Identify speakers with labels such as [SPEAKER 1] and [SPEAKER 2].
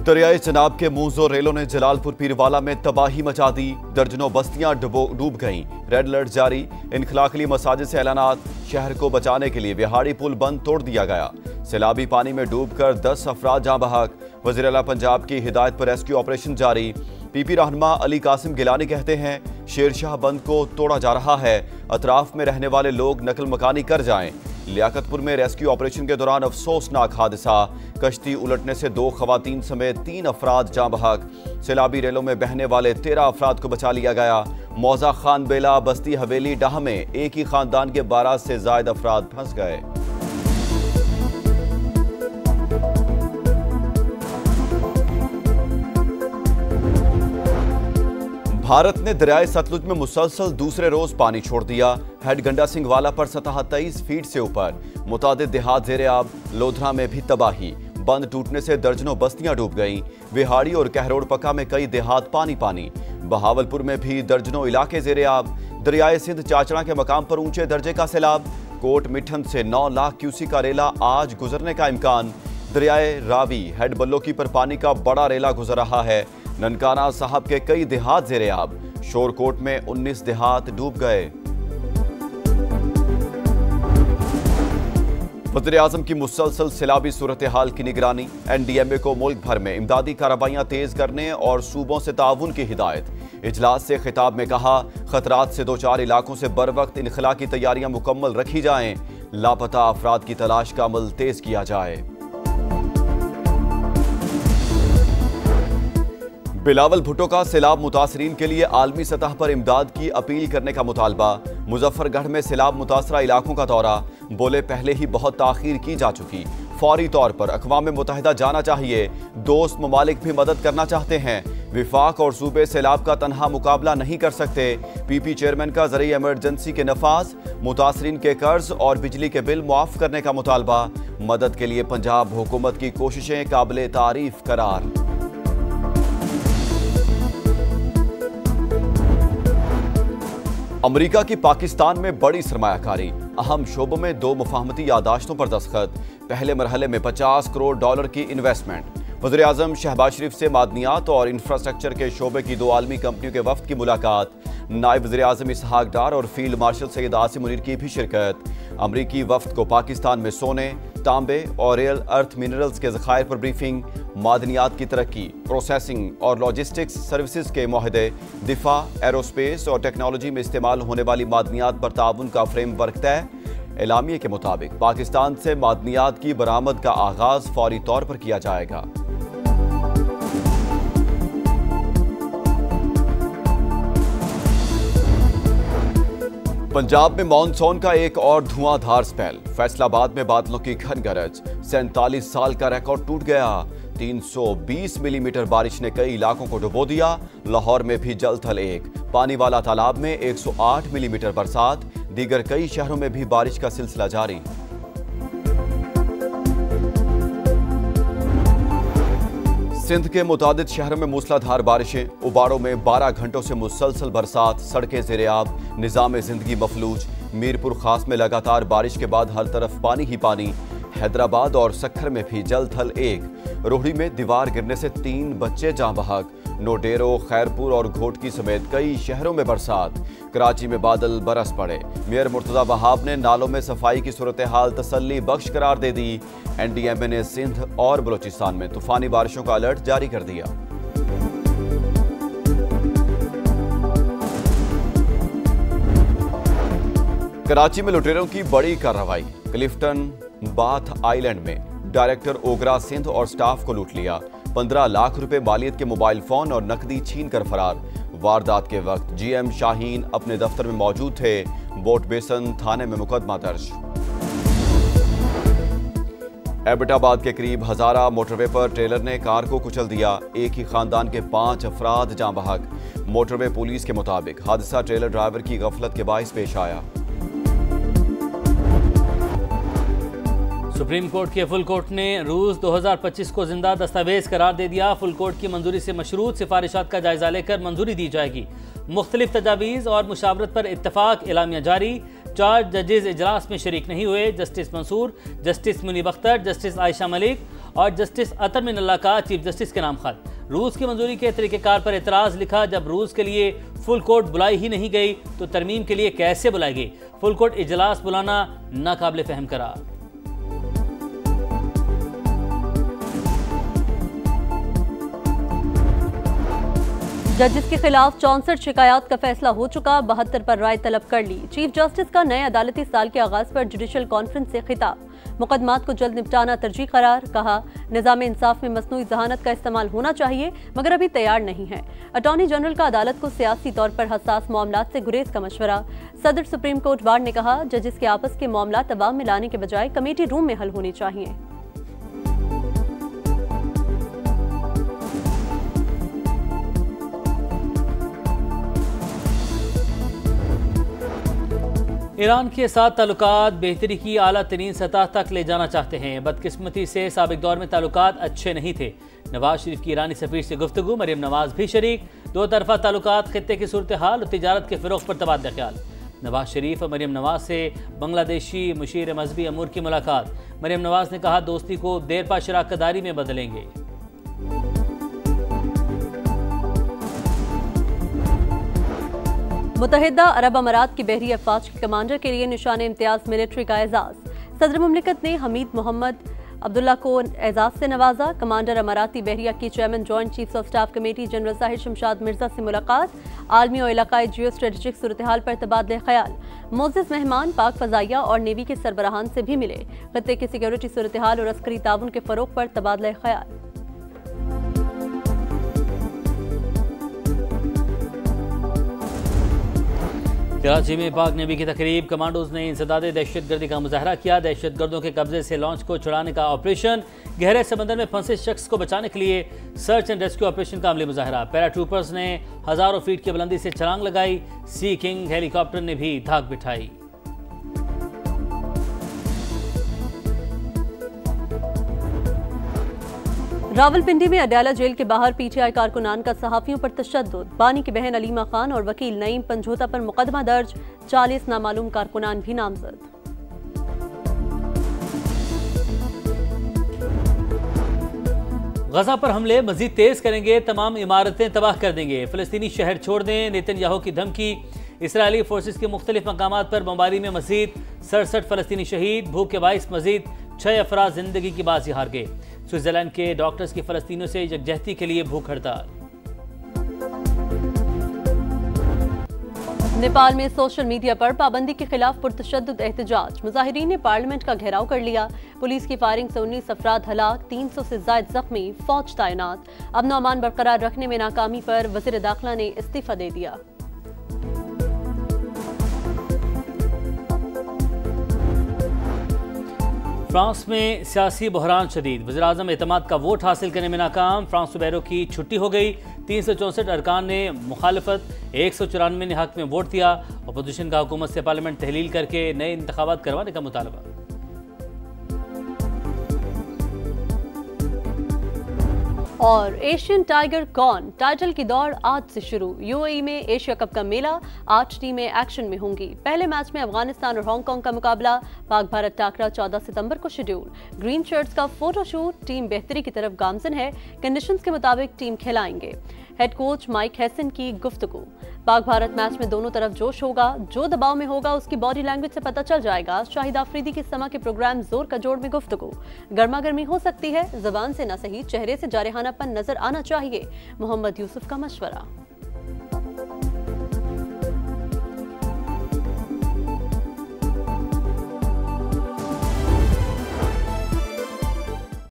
[SPEAKER 1] दरियाए चनाब के मूंजो रेलों ने जलालपुर पीरवाला में तबाही मचा दी। दर्जनों बस्तियां डूब गईं। रेड अलर्ट जारी। इनखलाखली मसाजिद से ऐलानात। शहर को बचाने के लिए विहाड़ी पुल बंद तोड़ दिया गया। सैलाबी पानी में डूबकर 10 अफराद जाँ बहक। वज़ीर आला पंजाब की हिदायत पर रेस्क्यू ऑपरेशन जारी। पीपी रहनुमा अली कासिम गिलानी कहते हैं, शेरशाह बंद को तोड़ा जा रहा है। अतराफ में रहने वाले लोग नकल मकानी कर जाएं। लियाकतपुर में रेस्क्यू ऑपरेशन के दौरान अफसोसनाक हादसा। कश्ती उलटने से 2 खवातीन समेत 3 अफराद जाँ बहक। सैलाबी रेलों में बहने वाले 13 अफराद को बचा लिया गया। मौजा खान बेला बस्ती हवेली डाह में एक ही खानदान के 12 से ज्यादा अफराद फंस गए। भारत ने दरियाए सतलुज में मुसलसल दूसरे रोज पानी छोड़ दिया। हेड गंडा सिंह वाला पर सतह 23 फीट से ऊपर। मुतादिद देहात जेरे आब। लोधरा में भी तबाही। बंद टूटने से दर्जनों बस्तियां डूब गईं। विहाड़ी और कहरोड़ पक्का में कई देहात पानी पानी। बहावलपुर में भी दर्जनों इलाके जेरे आब। दरियाए सिंध चाचड़ा के मकाम पर ऊंचे दर्जे का सैलाब। कोट मिठन से 9 लाख क्यूसी का रेला आज गुजरने का इम्कान। दरियाए रावी हेड बल्लोकी पर पानी का बड़ा रेला गुजर रहा है। ननकाना साहब के कई देहात जेरे आब। शोरकोट में 19 देहात डूब गए। वज़ीर आज़म की मुसलसल सैलाबी सूरत हाल की निगरानी। NDMA को मुल्क भर में इमदादी कार्रवाइयां तेज करने और सूबों से ताउन की हिदायत। इजलास से खिताब में कहा, खतरात से 2-4 इलाकों से बर वक्त इनखला की तैयारियां मुकम्मल रखी जाएं। लापता अफराद की तलाश का अमल तेज किया जाए। बिलावल भुट्टो का सैलाब मुतासरीन के लिए आलमी सतह पर इमदाद की अपील करने का मुतालबा। मुजफ्फरगढ़ में सैलाब मुतासरा इलाकों का दौरा। बोले, पहले ही बहुत ताखीर की जा चुकी। फौरी तौर पर अक़वाम मुत्तहिदा जाना चाहिए। दोस्त ममालिक भी मदद करना चाहते हैं। विफाक और सूबे सैलाब का तनहा मुकाबला नहीं कर सकते। PP चेयरमैन का ज़रिए इमरजेंसी के नफाज। मुतासरीन के कर्ज और बिजली के बिल मुआफ़ करने का मुतालबा। मदद के लिए पंजाब हुकूमत की कोशिशें काबिले तारीफ करार। अमेरिका की पाकिस्तान में बड़ी सरमायाकारी। अहम शोबों में 2 मुफाहमती यादाश्तों पर दस्तखत। पहले मरहले में $50 करोड़ की इन्वेस्टमेंट। वज़ीर आज़म शहबाज शरीफ से मादनियात और इंफ्रास्ट्रक्चर के शोबे की 2 आलमी कंपनियों के वफ्द की मुलाकात। नायब वज़ीर आज़म इसहाक डार और फील्ड मार्शल सैयद आसिम मुनीर की भी शिरकत। अमरीकी वफ्द को पाकिस्तान में सोने, तांबे और रेयर अर्थ मिनरल्स के ज़खायर पर ब्रीफिंग। मादनियात की तरक्की, प्रोसेसिंग और लॉजिस्टिक्स सर्विसेज के मुआहदे। दिफा, एरोस्पेस और टेक्नोलॉजी में इस्तेमाल होने वाली मादनियात पर ताउन का फ्रेमवर्क तय। एलामिये के मुताबिक पाकिस्तान से मादनियात की बरामद का आगाज फौरी तौर पर किया जाएगा। पंजाब में मॉनसून का एक और धुआंधार स्पेल। फैसलाबाद में बादलों की घन गरज। 47 साल का रिकॉर्ड टूट गया। 320 मिलीमीटर बारिश ने कई इलाकों को डुबो दिया। लाहौर में भी जलथल एक। पानी वाला तालाब में 108 मिलीमीटर बरसात। दीगर कई शहरों में भी बारिश का सिलसिला जारी। सिंध के मुतादिद शहरों में मूसलाधार बारिशें। उबाड़ों में 12 घंटों से मुसलसल बरसात। सड़कें ज़ेरे आब। निज़ाम ज़िंदगी मफलूज। मीरपुर खास में लगातार बारिश के बाद हर तरफ पानी ही पानी। हैदराबाद और सक्खर में भी जलथल एक। रोहड़ी में दीवार गिरने से 3 बच्चे जाँ बहक। नोडेरो, खैरपुर और घोटकी समेत कई शहरों में बरसात। कराची में बादल बरस पड़े। मेयर मुर्तज़ा वहाब ने नालों में सफाई की सूरत हाल तसल्ली बख्श करार दे दी। NDMA ने सिंध और बलोचिस्तान में तूफानी बारिशों का अलर्ट जारी कर दिया। कराची में लुटेरों की बड़ी कार्रवाई। क्लिफ्टन बाथ आइलैंड में डायरेक्टर ओगरा सिंध और स्टाफ को लूट लिया। 15 लाख रुपए मालियत के मोबाइल फोन और नकदी छीन कर फरार। वारदात के वक्त GM शाहीन अपने दफ्तर में मौजूद थे। बोट बेसन थाने में मुकदमा दर्ज। एबटाबाद के करीब हजारा मोटरवे पर ट्रेलर ने कार को कुचल दिया। एक ही खानदान के 5 अफराद जाँ बहक। मोटरवे पुलिस के मुताबिक हादसा ट्रेलर ड्राइवर की गफलत के बाइस पेश आया।
[SPEAKER 2] सुप्रीम कोर्ट के फुल कोर्ट ने रूस 2025 को जिंदा दस्तावेज करार दे दिया। फुल कोर्ट की मंजूरी से मशरूत सिफारिशात का जायजा लेकर मंजूरी दी जाएगी। मुख्तलिफ तजावीज़ और मुशावरत पर इत्तफाक एलामिया जारी। 4 जजेस इजलास में शरीक नहीं हुए। Justice Mansoor, justice Munib Akhtar, justice Ayesha Malik और जस्टिस अतर मिनल्ला का चीफ जस्टिस के नाम खत। रूस की मंजूरी के तरीकेकार पर एतराज लिखा, जब रूस के लिए फुल कोर्ट बुलाई ही नहीं गई तो तरमीम के लिए कैसे बुलाई गई। फुल कोर्ट इजलास बुलाना नाकाबिले फहम करार।
[SPEAKER 3] जजेस के खिलाफ 64 शिकायत का फैसला हो चुका, 72 पर राय तलब कर ली। चीफ जस्टिस का नए अदालती साल के आगाज पर जुडिशल कॉन्फ्रेंस से खिताब। मुकदमात को जल्द निपटाना तरजीह करार। कहा, निज़ाम इंसाफ में मसनूई जहानत का इस्तेमाल होना चाहिए मगर अभी तैयार नहीं है। अटॉर्नी जनरल का अदालत को सियासी तौर पर हसास मामलात से गुरेज का मशवरा। सदर सुप्रीम कोर्ट बार ने कहा, जजेस के आपस के मामलात अवाम में लाने के बजाय कमेटी रूम में हल होने चाहिए।
[SPEAKER 2] ईरान के साथ ताल्लुकात बेहतरी की आला तरीन सतह तक ले जाना चाहते हैं। बदकिस्मती से साबिक दौर में ताल्लुकात अच्छे नहीं थे। नवाज शरीफ की ईरानी सफीर से गुफ्तगू, मरियम नवाज भी शरीक। दो तरफा ताल्लुकात, खित्ते की सूरत हाल और तिजारत के फ़रोग़ पर तबादला ख्याल। नवाज शरीफ और मरियम नवाज से बांग्लादेशी मुशीर मजहबी अमूर की मुलाकात। मरियम नवाज ने कहा, दोस्ती को देरपा शराकतदारी में बदलेंगे।
[SPEAKER 3] मुत्तहिदा अरब अमारात की बहरी अफवाज के कमांडर के लिए निशान इम्तियाज मिलिट्री का एजाज। सदर मुमलिकत ने हमीद मोहम्मद अब्दुल्ला को एजाज से नवाजा। कमांडर अमाराती बहरिया की chairman joint chiefs of staff committee general Sahir Shamshad Mirza से मुलाकात। आलमी और इलाकाई जियो स्ट्रेटेजिक सूरत हाल पर तबादले ख्याल। मोअज़्ज़िज़ मेहमान पाक फ़ज़ाइया और नेवी के सरबराहान से भी मिले। खत्ते की सिक्योरिटी सूरत हाल और अस्करी ताउन के फ़रोग़ पर तबादले ख्याल।
[SPEAKER 2] कराची में पाक नेवी की तकरीब। कमांडोज ने इंसदादे दहशतगर्दी का मुजाहरा किया। दहशतगर्दों के कब्जे से लॉन्च को छुड़ाने का ऑपरेशन। गहरे समंदर में फंसे शख्स को बचाने के लिए सर्च एंड रेस्क्यू ऑपरेशन का अमली मुजाहरा। पैराट्रूपर्स ने हजारों फीट की बुलंदी से छलांग लगाई। सी किंग हेलीकॉप्टर ने भी धाक बिठाई।
[SPEAKER 3] रावलपिंडी में अडयाला जेल के बाहर पीटीआई कारकुनान का सहाफियों पर तशद्दुद। बानी की बहन अलीमा खान और वकील नईम पंजोता पर मुकदमा दर्ज। 40 नामालूम कारकुनान भी नामजद।
[SPEAKER 2] गजा पर हमले मजीद तेज करेंगे, तमाम इमारतें तबाह कर देंगे। फिलिस्तीनी शहर छोड़ दें, नेतन्याहू की धमकी। इसराइली फोर्सेस के मुख्तलिफ मकामात पर बमबारी में मजीद 67 फलस्तीनी शहीद। भूख के बाइस मजीद 6 अफराद जिंदगी की बाजी हार गए। स्विट्जरलैंड के डॉक्टर्स की फलस्तीनियों से यकजहती के लिए भूख हड़ताल।
[SPEAKER 3] नेपाल में सोशल मीडिया पर पाबंदी के खिलाफ पुरतशद्दुद एहतजाज। मुजाहिरीन ने पार्लियामेंट का घेराव कर लिया। पुलिस की फायरिंग से 19 अफराद हलाक, 300 से ज्यादा जख्मी। फौज तैनात। अमन अमान बरकरार रखने में नाकामी पर वजीर दाखिला ने इस्तीफा दे दिया।
[SPEAKER 2] फ्रांस में सियासी बहरान शदीद। वज़ीर-ए-आज़म एतमाद का वोट हासिल करने में नाकाम। फ्रांस सुबेरों की छुट्टी हो गई। 364 अरकान ने मुखालफत, 194 ने हक में वोट दिया। अपोजिशन का हुकूमत से पार्लियामेंट तहलील करके नए इंतखाबात करवाने का मुतालबा।
[SPEAKER 3] और एशियन टाइगर कौन टाइटल की दौड़ आज से शुरू। यूएई में एशिया कप का मेला। 8 टीमें एक्शन में होंगी। पहले मैच में अफगानिस्तान और हांगकांग का मुकाबला। पाक भारत टाकरा 14 सितंबर को शेड्यूल। ग्रीन शर्ट्स का फोटोशूट। टीम बेहतरी की तरफ गामजन है। कंडीशंस के मुताबिक टीम खिलाएंगे। हेड कोच माइक हैसन की गुफ्तगू। पाक भारत मैच में दोनों तरफ जोश होगा। जो दबाव में होगा उसकी बॉडी लैंग्वेज से पता चल जाएगा। शाहिद आफरीदी की समा के प्रोग्राम जोर का जोड़ में गुफ्तगू। गर्मा गर्मी हो सकती है, जबान से न सही चेहरे से जारहानापन नजर आना चाहिए। मोहम्मद यूसुफ का मशवरा।